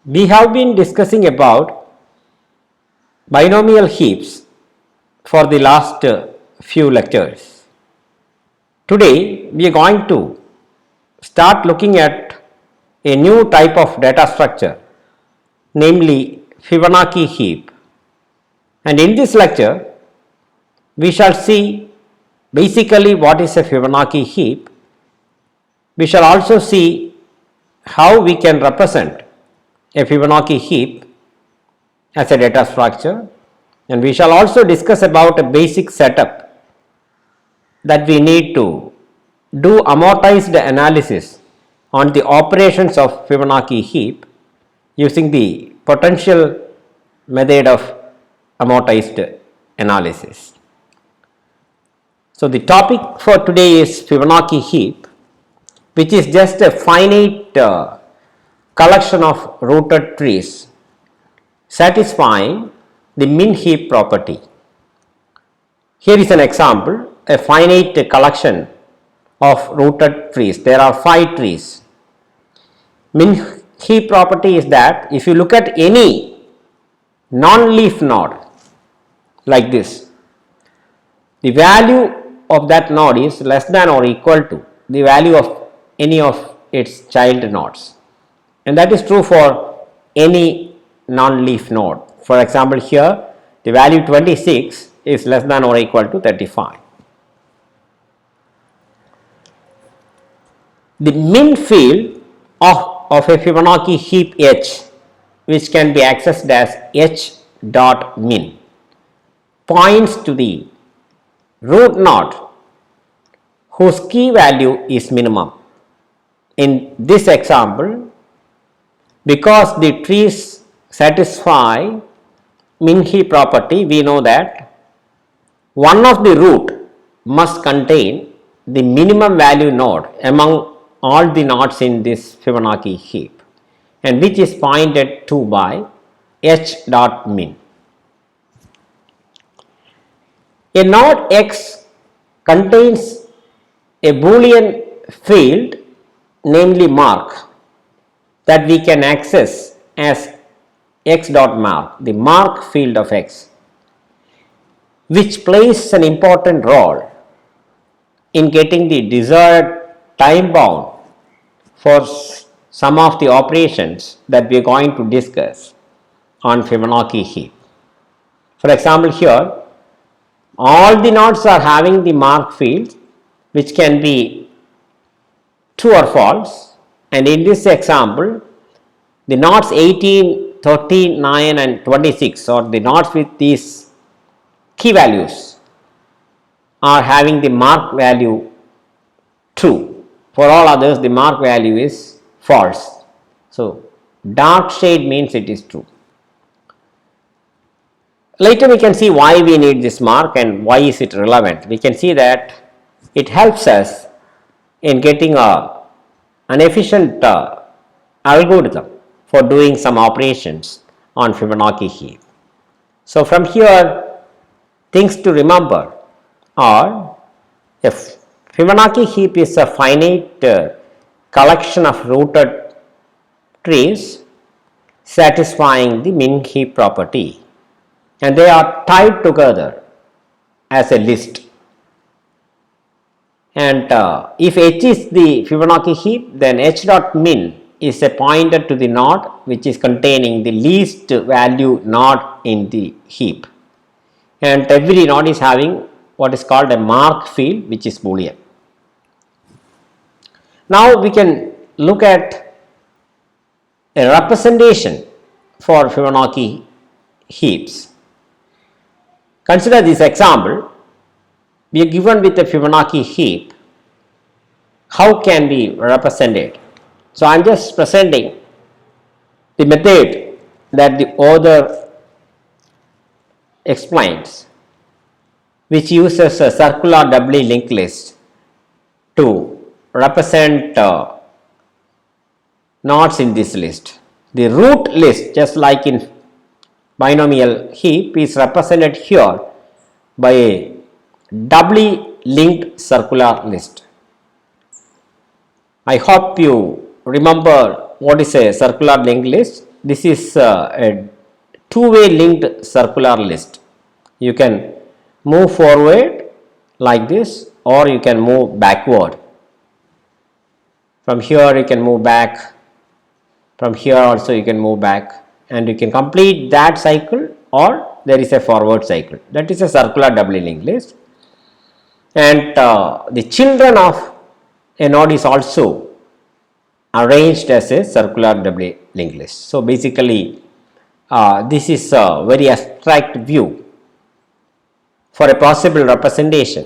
We have been discussing about binomial heaps for the last few lectures. Today we are going to start looking at a new type of data structure, namely Fibonacci heap, and in this lecture we shall see basically what is a Fibonacci heap. We shall also see how we can represent a Fibonacci heap as a data structure, and we shall also discuss about a basic setup that we need to do amortized analysis on the operations of Fibonacci heap using the potential method of amortized analysis. So, the topic for today is Fibonacci heap, which is just a finite collection of rooted trees satisfying the min heap property. Here is an example, a finite collection of rooted trees. There are 5 trees. Min heap property is that if you look at any non-leaf node like this, the value of that node is less than or equal to the value of any of its child nodes, and that is true for any non-leaf node. For example, here the value 26 is less than or equal to 35. The min field of a Fibonacci heap H, which can be accessed as H dot min, points to the root node whose key value is minimum. In this example, because the trees satisfy min heap property, we know that one of the root must contain the minimum value node among all the nodes in this Fibonacci heap, and which is pointed to by H dot min. A node X contains a Boolean field, namely mark, that we can access as X dot mark, the mark field of X, which plays an important role in getting the desired time bound for some of the operations that we are going to discuss on Fibonacci heap. For example, here all the nodes are having the mark field, which can be true or false, and in this example the nodes 18, 13, 9 and 26, or the nodes with these key values, are having the mark value true. For all others the mark value is false. So, dark shade means it is true. Later we can see why we need this mark and why is it relevant. We can see that it helps us in getting an efficient algorithm for doing some operations on Fibonacci heap. So, from here things to remember are, if Fibonacci heap is a finite collection of rooted trees satisfying the min heap property, and they are tied together as a list. And if H is the Fibonacci heap, then H dot min is a pointer to the node which is containing the least value node in the heap, and every node is having what is called a mark field, which is Boolean. Now we can look at a representation for Fibonacci heaps. Consider this example. We are given with a Fibonacci heap. How can we represent it? So, I am just presenting the method that the author explains, which uses a circular doubly linked list to represent nodes in this list. The root list, just like in binomial heap, is represented here by a doubly linked circular list. I hope you remember what is a circular linked list. this is a two-way linked circular list. You can move forward like this, or you can move backward. From here you can move back, from here also you can move back, and you can complete that cycle, or there is a forward cycle. That is a circular doubly linked list. And the children of a node is also arranged as a circular doubly linked list. So basically this is a very abstract view for a possible representation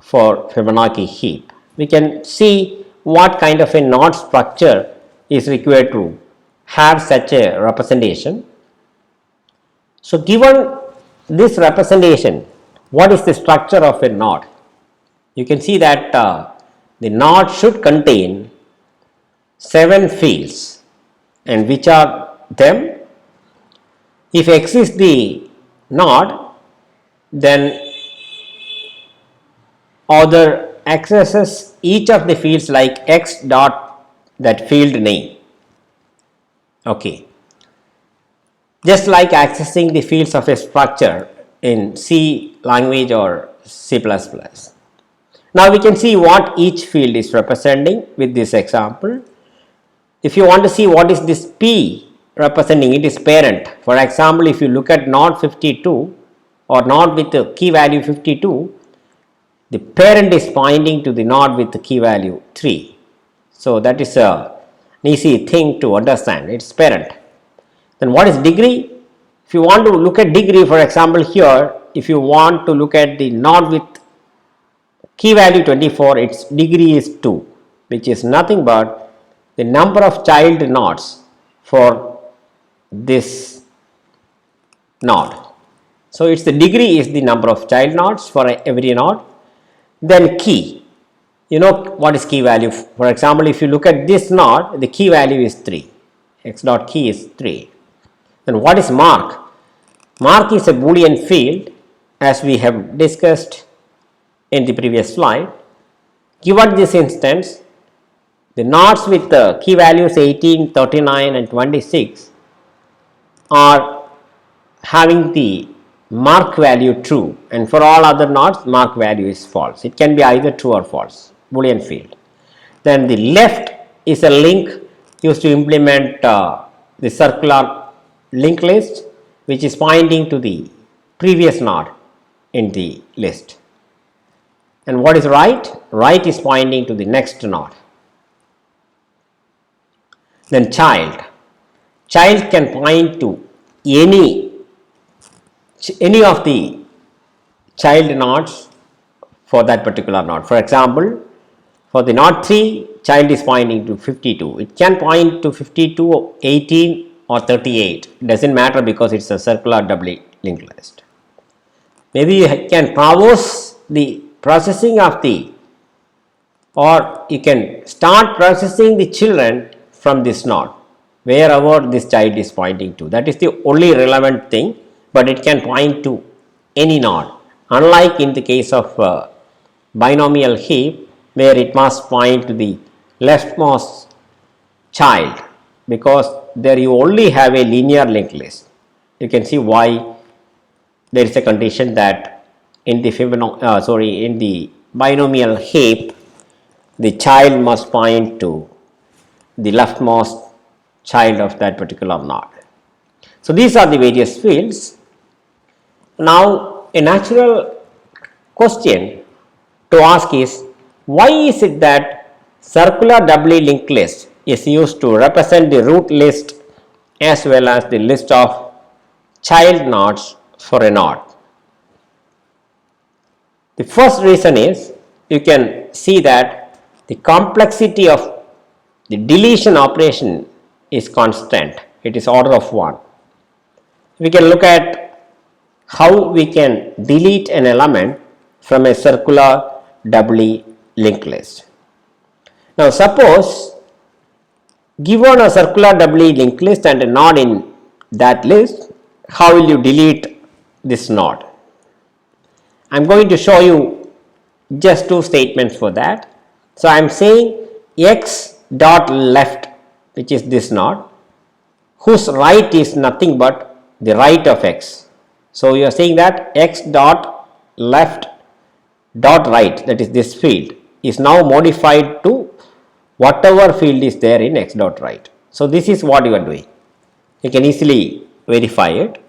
for Fibonacci heap. We can see what kind of a node structure is required to have such a representation. So given this representation, what is the structure of a node? You can see that the node should contain 7 fields, and which are them? If X is the node, then other accesses each of the fields like X dot that field name. Okay, just like accessing the fields of a structure in C language or C++. Now we can see what each field is representing with this example. If you want to see what is this P representing, it is parent. For example, if you look at node 52 or node with the key value 52, the parent is pointing to the node with the key value 3. So that is an easy thing to understand, it is parent. Then what is degree? If you want to look at degree, for example here, if you want to look at the node with key value 24, its degree is 2, which is nothing but the number of child nodes for this node. So its the degree is the number of child nodes for every node. Then key, you know what is key value. For example, if you look at this node, the key value is 3, X dot key is 3. Then what is mark? Mark is a Boolean field, as we have discussed in the previous slide. Given this instance, the nodes with the key values 18, 39 and 26 are having the mark value true, and for all other nodes mark value is false. It can be either true or false, Boolean field. Then the left is a link used to implement the circular linked list, which is pointing to the previous node in the list. And what is right? Right is pointing to the next node. Then child. Child can point to any of the child nodes for that particular node. For example, for the node 3, child is pointing to 52. It can point to 52, 18 or 38. It does not matter because it is a circular doubly linked list. Maybe you can traverse the processing of the, or you can start processing the children from this node, wherever this child is pointing to. That is the only relevant thing, but it can point to any node, unlike in the case of binomial heap, where it must point to the leftmost child, because there you only have a linear linked list. You can see why there is a condition that in the binomial heap, the child must point to the leftmost child of that particular node. So these are the various fields. Now a natural question to ask is, why is it that circular doubly linked list is used to represent the root list as well as the list of child nodes for a node? The first reason is, you can see that the complexity of the deletion operation is constant. It is order of 1. We can look at how we can delete an element from a circular doubly linked list. Now suppose, given a circular doubly linked list and a node in that list, how will you delete this node? I am going to show you just 2 statements for that. So I am saying X dot left, which is this node, whose right is nothing but the right of x. So you are saying that x dot left dot right, that is this field, is now modified to whatever field is there in x dot right. So this is what you are doing. You can easily verify it.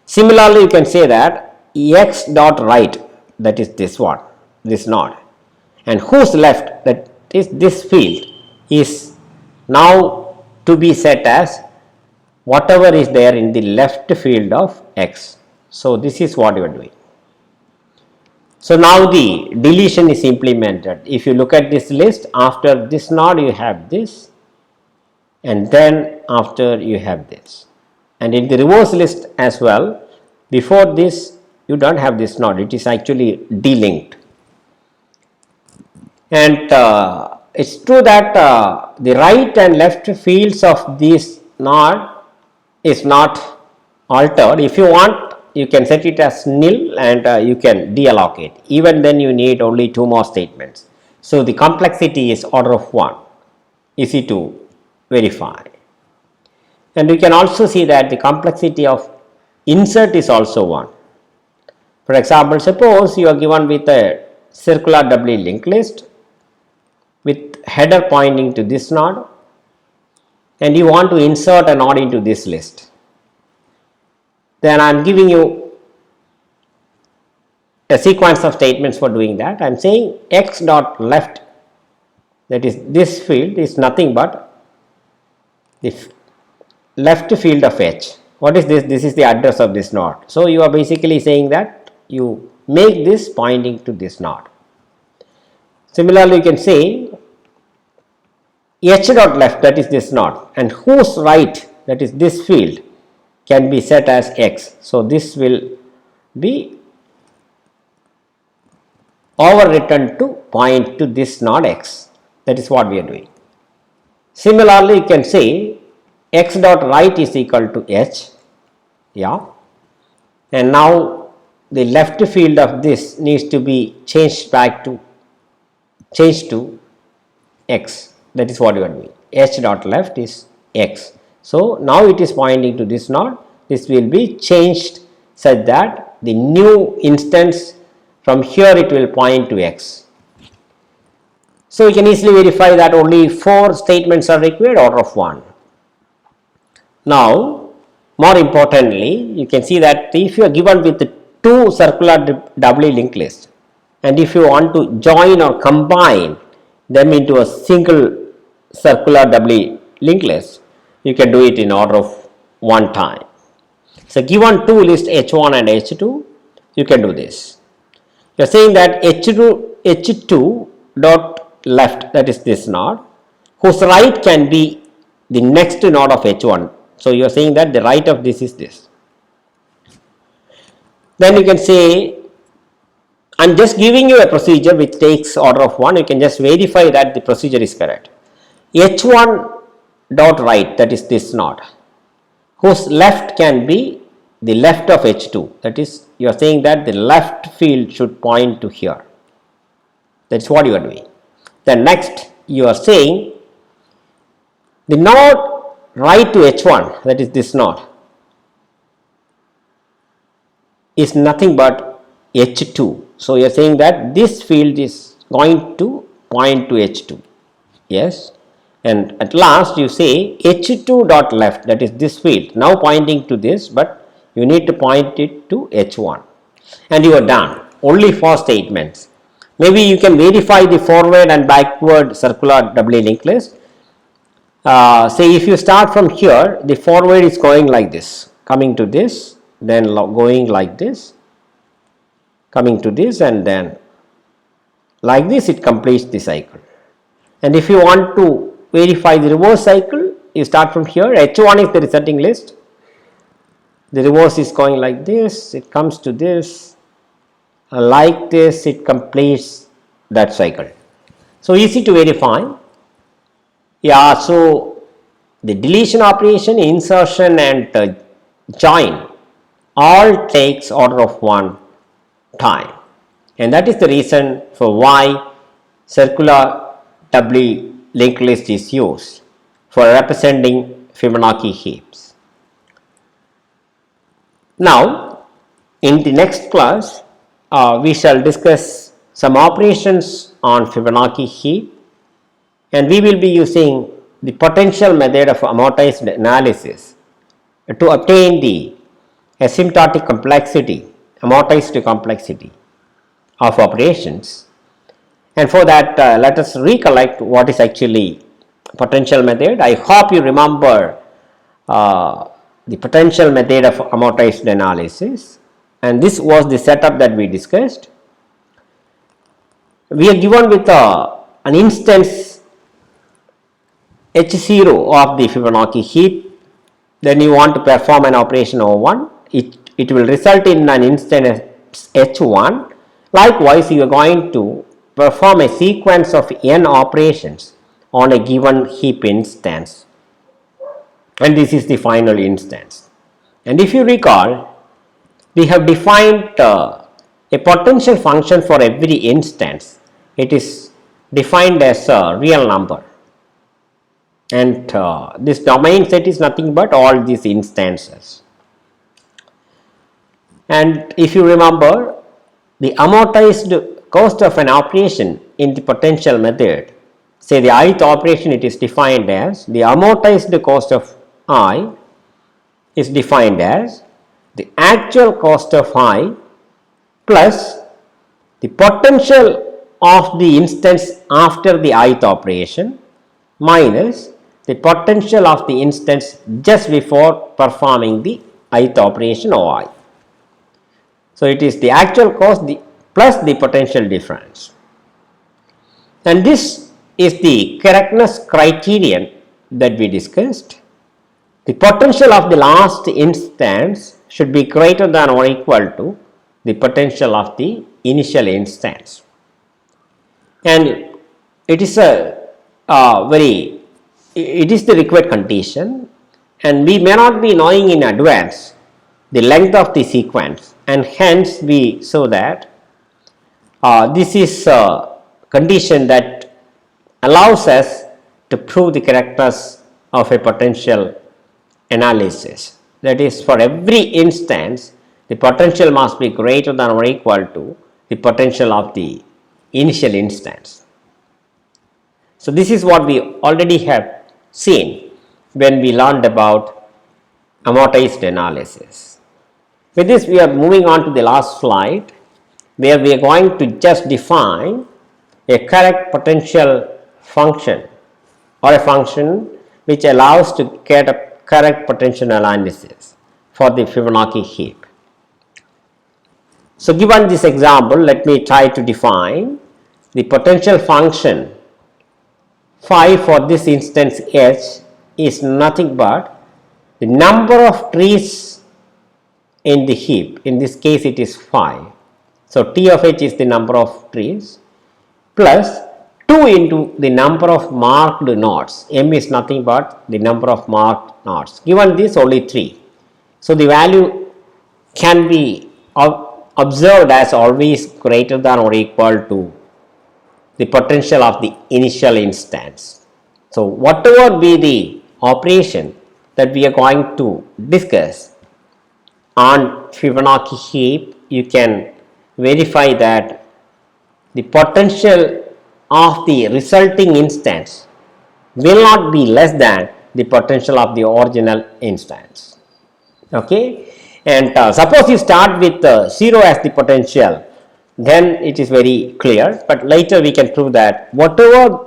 Similarly, you can say that x dot right, that is this one, this node, and whose left, that is this field, is now to be set as whatever is there in the left field of x. So this is what you are doing. So now the deletion is implemented. If you look at this list, after this node you have this, and then after you have this, and in the reverse list as well, before this you don't have this node, it is actually delinked. And it's true that the right and left fields of this node is not altered. If you want, you can set it as nil and you can deallocate. Even then you need only 2 more statements. So the complexity is order of 1, easy to verify. And you can also see that the complexity of insert is also 1. For example, suppose you are given with a circular doubly linked list with header pointing to this node, and you want to insert a node into this list. Then I am giving you a sequence of statements for doing that. I am saying x dot left, that is this field, is nothing but the left field of h. What is this? This is the address of this node. So you are basically saying that you make this pointing to this node. Similarly, you can say h dot left, that is this node, and whose right, that is this field, can be set as x. So this will be overwritten to point to this node x. That is what we are doing. Similarly, you can say x dot right is equal to h, yeah, and now the left field of this needs to be changed to x. That is what you are doing. H dot left is x. So now it is pointing to this node. This will be changed such that the new instance from here it will point to x. So you can easily verify that only 4 statements are required, order of 1. Now, more importantly, you can see that if you are given with 2 circular doubly linked lists, and if you want to join or combine them into a single circular doubly linked list, you can do it in order of 1 time. So given 2 lists h1 and h2, you can do this. You are saying that h2 dot left, that is this node, whose right can be the next node of h1. So you are saying that the right of this is this. Then you can say, I am just giving you a procedure which takes order of 1. You can just verify that the procedure is correct. h1 dot right, that is this node, whose left can be the left of h2. That is, you are saying that the left field should point to here. That is what you are doing. Then next you are saying the node right to h1, that is this node, is nothing but h2. So you are saying that this field is going to point to h2. Yes. And at last you say h2 dot left, that is this field, now pointing to this, but you need to point it to h1, and you are done. Only 4 statements. Maybe you can verify the forward and backward circular doubly linked list. Say if you start from here, the forward is going like this, coming to this, then going like this, coming to this, and then like this, it completes the cycle. And if you want to verify the reverse cycle, you start from here. h1 is the resetting list, the reverse is going like this, it comes to this, like this, it completes that cycle. So easy to verify. Yeah, so the deletion operation, insertion and join all takes order of 1 time, and that is the reason for why circular doubly linked list is used for representing Fibonacci heaps. Now, in the next class, we shall discuss some operations on Fibonacci heap, and we will be using the potential method of amortized analysis to obtain the asymptotic complexity, amortized complexity of operations. And for that, let us recollect what is actually potential method. I hope you remember the potential method of amortized analysis, and this was the setup that we discussed. We are given with an instance H0 of the Fibonacci heap, then you want to perform an operation O1, it will result in an instance H1. Likewise, you are going to perform a sequence of n operations on a given heap instance, and this is the final instance. And if you recall, we have defined a potential function for every instance. It is defined as a real number, and this domain set is nothing but all these instances. And if you remember, the amortized cost of an operation in the potential method, say the ith operation, it is defined as the amortized cost of I is defined as the actual cost of I plus the potential of the instance after the ith operation minus the potential of the instance just before performing the ith operation OI. So, it is the actual cost plus the potential difference, and this is the correctness criterion that we discussed. The potential of the last instance should be greater than or equal to the potential of the initial instance, and it is it is the required condition, and we may not be knowing in advance the length of the sequence, and hence we show that this is a condition that allows us to prove the correctness of a potential analysis. That is, for every instance, the potential must be greater than or equal to the potential of the initial instance. So, this is what we already have seen when we learned about amortized analysis. With this, we are moving on to the last slide, where we are going to just define a correct potential function or a function which allows to get a correct potential analysis for the Fibonacci heap. So, given this example, let me try to define the potential function phi for this instance H is nothing but the number of trees in the heap. In this case, it is phi. So, T of H is the number of trees plus 2 into the number of marked nodes. M is nothing but the number of marked nodes. Given this, only 3. So, the value can be observed as always greater than or equal to the potential of the initial instance. So, whatever be the operation that we are going to discuss on Fibonacci heap, you can verify that the potential of the resulting instance will not be less than the potential of the original instance. Okay, and suppose you start with 0 as the potential, then it is very clear, but later we can prove that whatever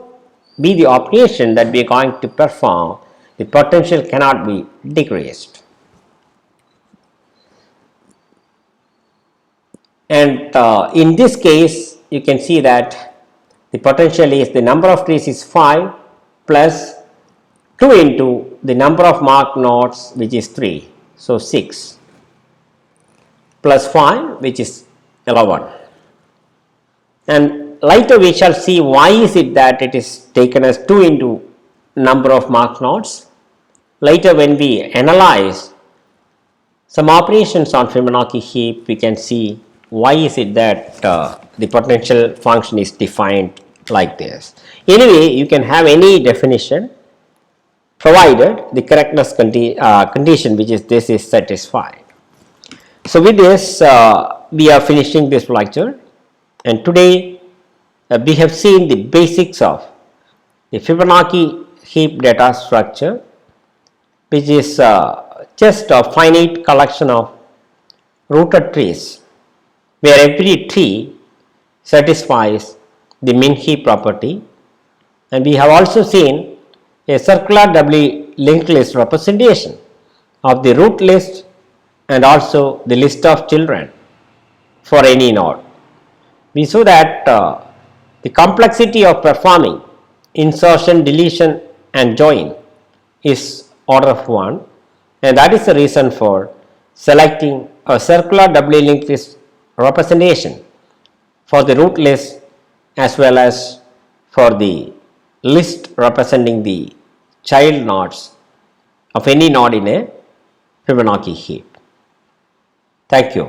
be the operation that we are going to perform, the potential cannot be decreased. And in this case, you can see that the potential is the number of trees is 5 plus 2 into the number of marked nodes, which is 3. So, 6 plus 5, which is 11. And later we shall see why is it that it is taken as 2 into number of marked nodes. Later, when we analyze some operations on Fibonacci heap, we can see why is it that the potential function is defined like this. Anyway, you can have any definition provided the correctness condition, which is this, is satisfied. So with this we are finishing this lecture, and today we have seen the basics of the Fibonacci heap data structure, which is just a finite collection of rooted trees where every tree satisfies the min heap property. And we have also seen a circular doubly linked list representation of the root list and also the list of children for any node. We saw that the complexity of performing insertion, deletion and join is order of 1, and that is the reason for selecting a circular doubly linked list representation for the root list as well as for the list representing the child nodes of any node in a Fibonacci heap. Thank you.